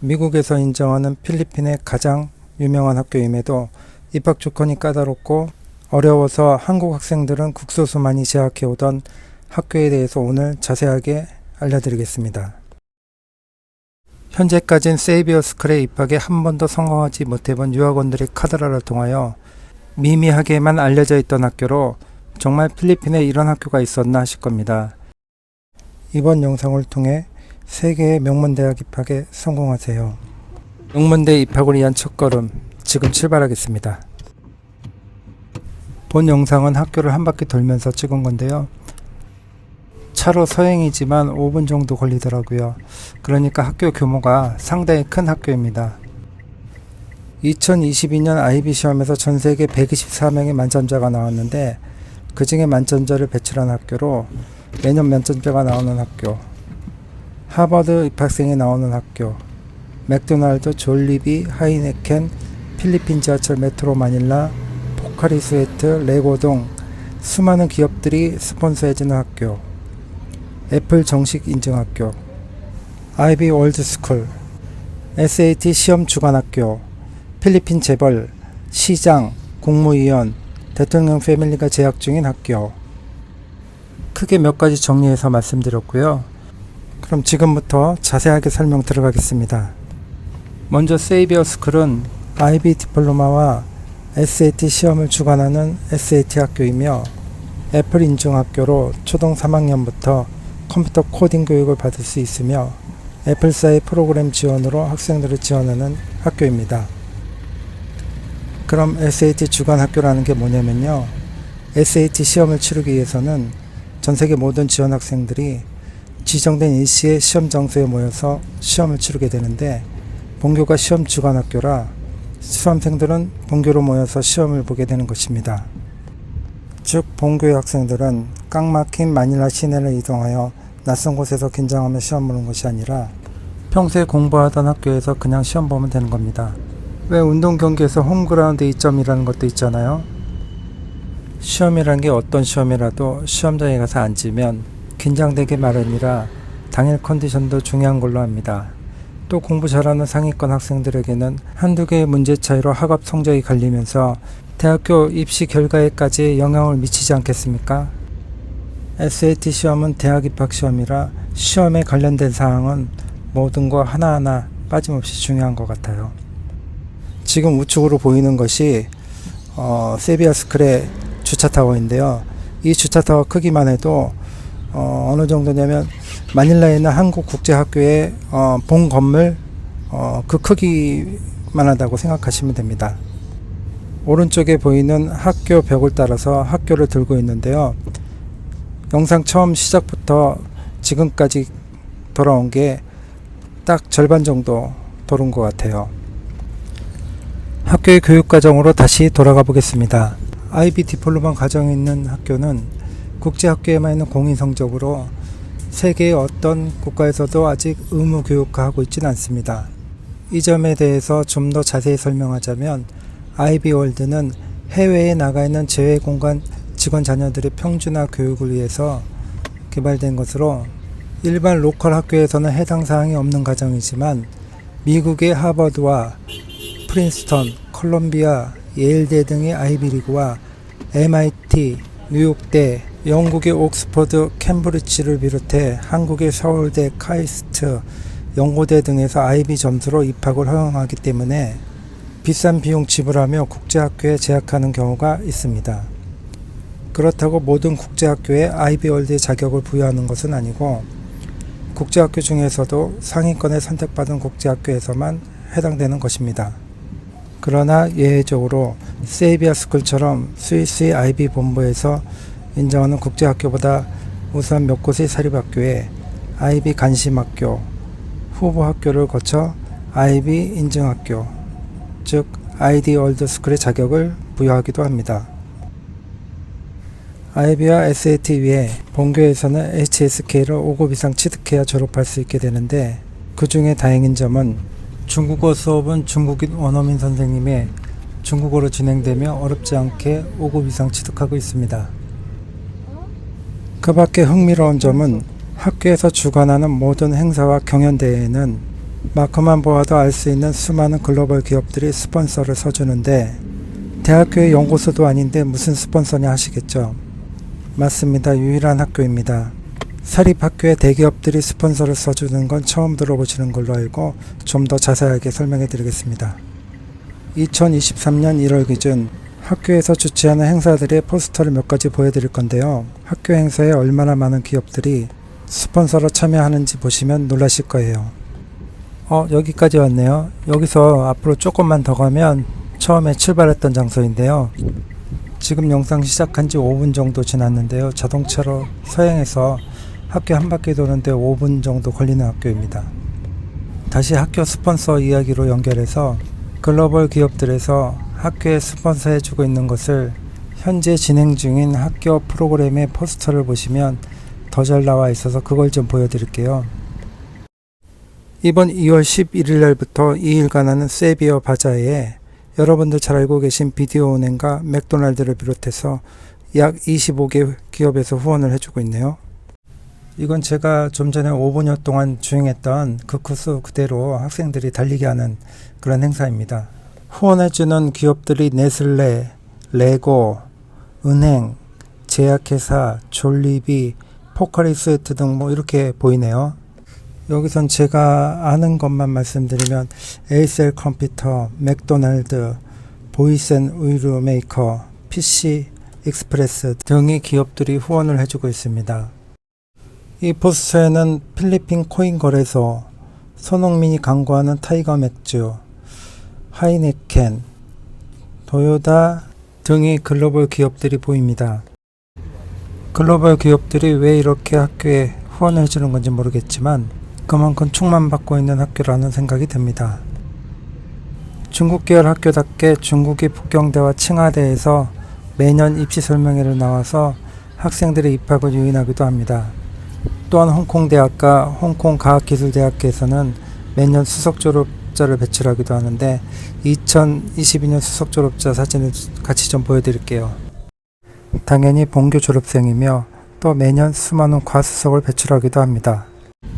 미국에서 인정하는 필리핀의 가장 유명한 학교임에도 입학 조건이 까다롭고 어려워서 한국 학생들은 극소수만이 재학해 오던 학교에 대해서 오늘 자세하게 알려드리겠습니다. 현재까진 세이비어스쿨에 입학에 한 번도 성공하지 못해본 유학원들의 카드라를 통하여 미미하게만 알려져 있던 학교로 정말 필리핀에 이런 학교가 있었나 하실 겁니다. 이번 영상을 통해 세계의 명문대학 입학에 성공하세요. 명문대 입학을 위한 첫걸음, 지금 출발하겠습니다. 본 영상은 학교를 한 바퀴 돌면서 찍은 건데요. 차로 서행이지만 5분 정도 걸리더라고요. 그러니까 학교 규모가 상당히 큰 학교입니다. 2022년 IB 시험에서 전세계 124명의 만점자가 나왔는데 그 중에 만점자를 배출한 학교로 매년 만점자가 나오는 학교, 하버드 입학생이 나오는 학교, 맥도날드, 졸리비, 하이네켄, 필리핀 지하철 메트로 마닐라, 포카리 스웨트, 레고 등 수많은 기업들이 스폰서해주는 학교, 애플 정식 인증 학교, IB 월드 스쿨, SAT 시험 주관 학교, 필리핀 재벌, 시장, 국무위원, 대통령 패밀리가 재학 중인 학교. 크게 몇 가지 정리해서 말씀드렸고요. 그럼 지금부터 자세하게 설명 들어가겠습니다. 먼저 세이비어스쿨은 IB 디플로마와 SAT 시험을 주관하는 SAT 학교이며 애플 인증 학교로 초등 3학년부터 컴퓨터 코딩 교육을 받을 수 있으며 애플사의 프로그램 지원으로 학생들을 지원하는 학교입니다. 그럼 SAT 주관 학교라는 게 뭐냐면요. SAT 시험을 치르기 위해서는 전세계 모든 지원 학생들이 지정된 일시에 시험 장소에 모여서 시험을 치르게 되는데 본교가 시험 주관 학교라 수험생들은 본교로 모여서 시험을 보게 되는 것입니다. 즉 본교의 학생들은 꽉 막힌 마닐라 시내를 이동하여 낯선 곳에서 긴장하며 시험 보는 것이 아니라 평소에 공부하던 학교에서 그냥 시험 보면 되는 겁니다. 왜 운동 경기에서 홈그라운드 2점이라는 것도 있잖아요. 시험이란 게 어떤 시험이라도 시험장에 가서 앉으면 긴장되기 마련이라 당일 컨디션도 중요한 걸로 합니다. 또 공부 잘하는 상위권 학생들에게는 한두 개의 문제 차이로 학업 성적이 갈리면서 대학교 입시 결과에까지 영향을 미치지 않겠습니까? SAT 시험은 대학 입학 시험이라 시험에 관련된 사항은 모든 거 하나하나 빠짐없이 중요한 것 같아요. 지금 우측으로 보이는 것이 세이비어스쿨의 주차타워인데요. 이 주차타워 크기만 해도 어느 정도냐면 마닐라에 있는 한국국제학교의 본 건물 그 크기만 하다고 생각하시면 됩니다. 오른쪽에 보이는 학교 벽을 따라서 학교를 들고 있는데요. 영상 처음 시작부터 지금까지 돌아온 게 딱 절반 정도 돌은 것 같아요. 학교의 교육과정으로 다시 돌아가 보겠습니다. IB 디플로마 과정에 있는 학교는 국제학교에만 있는 공인 성적으로 세계의 어떤 국가에서도 아직 의무 교육화하고 있지는 않습니다. 이 점에 대해서 좀 더 자세히 설명하자면 IB 월드는 해외에 나가 있는 재외공간 직원 자녀들의 평준화 교육을 위해서 개발된 것으로 일반 로컬 학교에서는 해당 사항이 없는 과정이지만 미국의 하버드와 프린스턴, 콜롬비아, 예일대 등의 아이비리그와 MIT, 뉴욕대, 영국의 옥스퍼드, 캠브리지를 비롯해 한국의 서울대, 카이스트, 연고대 등에서 IB 점수로 입학을 허용하기 때문에 비싼 비용 지불하며 국제학교에 재학하는 경우가 있습니다. 그렇다고 모든 국제학교에 IB 월드의 자격을 부여하는 것은 아니고 국제학교 중에서도 상위권에 선택받은 국제학교에서만 해당되는 것입니다. 그러나 예외적으로 세이비어스쿨처럼 스위스의 IB 본부에서 인정하는 국제학교보다 우선 몇 곳의 사립학교에 IB 간심학교, 후보학교를 거쳐 IB 인증학교, 즉 ID 월드스쿨의 자격을 부여하기도 합니다. IB와 SAT 위에 본교에서는 HSK를 5급 이상 취득해야 졸업할 수 있게 되는데 그 중에 다행인 점은 중국어 수업은 중국인 원어민 선생님의 중국어로 진행되며 어렵지 않게 5급 이상 취득하고 있습니다. 그 밖에 흥미로운 점은 학교에서 주관하는 모든 행사와 경연대회에는 마크만 보아도 알 수 있는 수많은 글로벌 기업들이 스폰서를 써주는데 대학교의 연구소도 아닌데 무슨 스폰서냐 하시겠죠. 맞습니다. 유일한 학교입니다. 사립학교에 대기업들이 스폰서를 써주는 건 처음 들어보시는 걸로 알고 좀 더 자세하게 설명해 드리겠습니다. 2023년 1월 기준 학교에서 주최하는 행사들의 포스터를 몇 가지 보여드릴 건데요. 학교 행사에 얼마나 많은 기업들이 스폰서로 참여하는지 보시면 놀라실 거예요. 여기까지 왔네요. 여기서 앞으로 조금만 더 가면 처음에 출발했던 장소인데요. 지금 영상 시작한 지 5분 정도 지났는데요. 자동차로 서행해서 학교 한 바퀴 도는데 5분 정도 걸리는 학교입니다. 다시 학교 스폰서 이야기로 연결해서 글로벌 기업들에서 학교에 스폰서 해주고 있는 것을 현재 진행 중인 학교 프로그램의 포스터를 보시면 더 잘 나와 있어서 그걸 좀 보여드릴게요. 이번 2월 11일 날부터 2일간 하는 세비어 바자회에 여러분들 잘 알고 계신 비디오은행과 맥도날드를 비롯해서 약 25개 기업에서 후원을 해주고 있네요. 이건 제가 좀 전에 5분여 동안 주행했던 그 코스 그대로 학생들이 달리게 하는 그런 행사입니다. 후원해주는 기업들이 네슬레, 레고, 은행, 제약회사, 졸리비, 포카리스웨트 등 이렇게 보이네요. 여기선 제가 아는 것만 말씀드리면 에이셀 컴퓨터, 맥도날드, 보이센 우유 메이커, PC 익스프레스 등의 기업들이 후원을 해주고 있습니다. 이 포스터에는 필리핀 코인 거래소, 손흥민이 광고하는 타이거 맥주, 하이네켄, 도요타 등의 글로벌 기업들이 보입니다. 글로벌 기업들이 왜 이렇게 학교에 후원을 해주는 건지 모르겠지만 그만큼 충만받고 있는 학교라는 생각이 듭니다. 중국 계열 학교답게 중국이 북경대와 칭화대에서 매년 입시 설명회를 나와서 학생들의 입학을 유인하기도 합니다. 또한 홍콩대학과 홍콩과학기술대학교에서는 매년 수석 졸업자를 배출하기도 하는데 2022년 수석 졸업자 사진을 같이 좀 보여드릴게요. 당연히 본교 졸업생이며 또 매년 수많은 과수석을 배출하기도 합니다.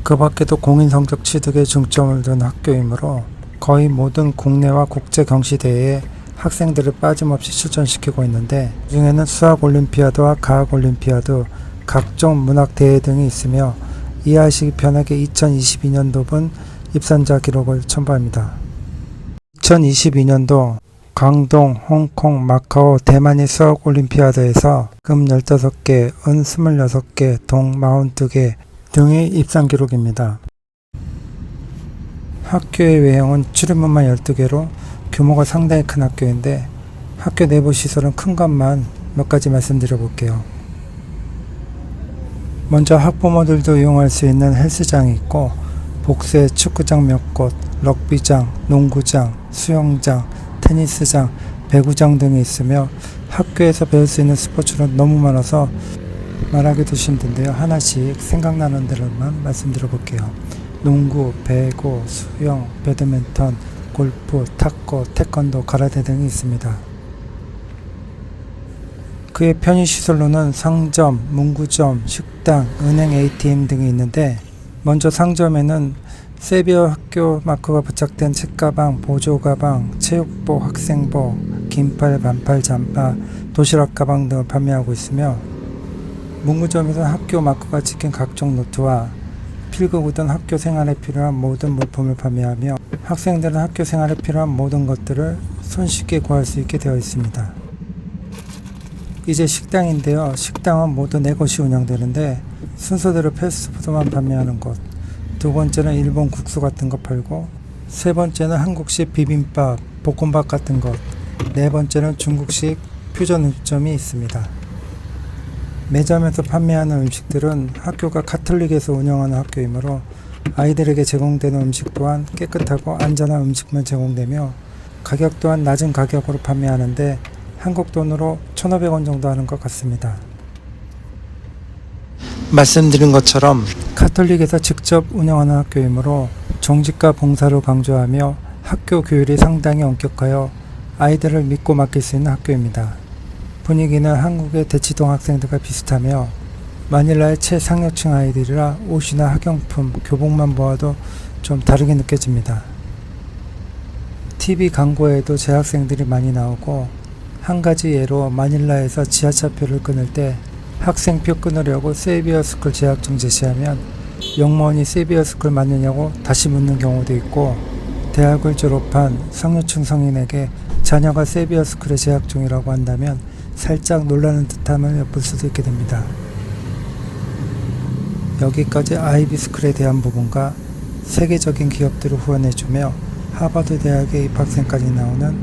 그 밖에도 공인성적 취득에 중점을 둔 학교이므로 거의 모든 국내와 국제 경시대회에 학생들을 빠짐없이 출전시키고 있는데 그중에는 수학올림피아드와 과학올림피아드, 각종 문학대회 등이 있으며 이해하시기 편하게 2022년도분 입산자 기록을 첨부합니다. 2022년도 광동, 홍콩, 마카오, 대만이 수학올림피아드에서 금 15개, 은 26개, 동 42개 등의 입상 기록입니다. 학교의 외형은 출입문만 12개로 규모가 상당히 큰 학교인데 학교 내부 시설은 큰 것만 몇 가지 말씀드려 볼게요. 먼저 학부모들도 이용할 수 있는 헬스장이 있고 복수에 축구장 몇 곳, 럭비장, 농구장, 수영장, 테니스장, 배구장 등이 있으며 학교에서 배울 수 있는 스포츠는 너무 많아서 말하기도 힘든데요. 하나씩 생각나는 대로만 말씀드려 볼게요. 농구, 배구, 수영, 배드민턴, 골프, 탁구, 태권도, 가라데 등이 있습니다. 그의 편의시설로는 상점, 문구점, 식당, 은행, ATM 등이 있는데 먼저 상점에는 세비어 학교 마크가 부착된 책가방, 보조가방, 체육복, 학생복, 긴팔, 반팔, 잠바, 도시락 가방 등을 판매하고 있으며 문구점에서는 학교 마크가 찍힌 각종 노트와 필기구든 학교 생활에 필요한 모든 물품을 판매하며 학생들은 학교 생활에 필요한 모든 것들을 손쉽게 구할 수 있게 되어 있습니다. 이제 식당인데요. 식당은 모두 4곳이 운영되는데 순서대로 패스트푸드만 판매하는 곳, 두 번째는 일본 국수 같은 거 팔고, 세 번째는 한국식 비빔밥, 볶음밥 같은 것, 네 번째는 중국식 퓨전 음식점이 있습니다. 매점에서 판매하는 음식들은 학교가 카톨릭에서 운영하는 학교이므로 아이들에게 제공되는 음식 또한 깨끗하고 안전한 음식만 제공되며 가격 또한 낮은 가격으로 판매하는데 한국 돈으로 1,500원 정도 하는 것 같습니다. 말씀드린 것처럼 카톨릭에서 직접 운영하는 학교이므로 정직과 봉사를 강조하며 학교 교율이 상당히 엄격하여 아이들을 믿고 맡길 수 있는 학교입니다. 분위기는 한국의 대치동 학생들과 비슷하며 마닐라의 최상류층 아이들이라 옷이나 학용품, 교복만 보아도 좀 다르게 느껴집니다. TV 광고에도 재학생들이 많이 나오고, 한 가지 예로 마닐라에서 지하철표를 끊을 때 학생표 끊으려고 세이비어스쿨 재학종 제시하면 영무원이 세이비어스쿨 맞느냐고 다시 묻는 경우도 있고, 대학을 졸업한 상류층 성인에게 자녀가 세이비어스쿨에 재학 중이라고 한다면 살짝 놀라는 듯함을 엿볼 수도 있게 됩니다. 여기까지 아이비스쿨에 대한 부분과 세계적인 기업들을 후원해주며 하버드 대학의 입학생까지 나오는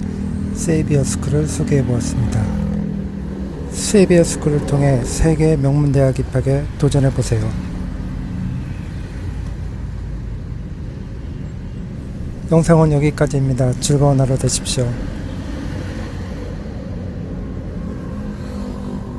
세이비어스쿨을 소개해보았습니다. 세이비어스쿨을 통해 세계 명문대학 입학에 도전해보세요. 영상은 여기까지입니다. 즐거운 하루 되십시오.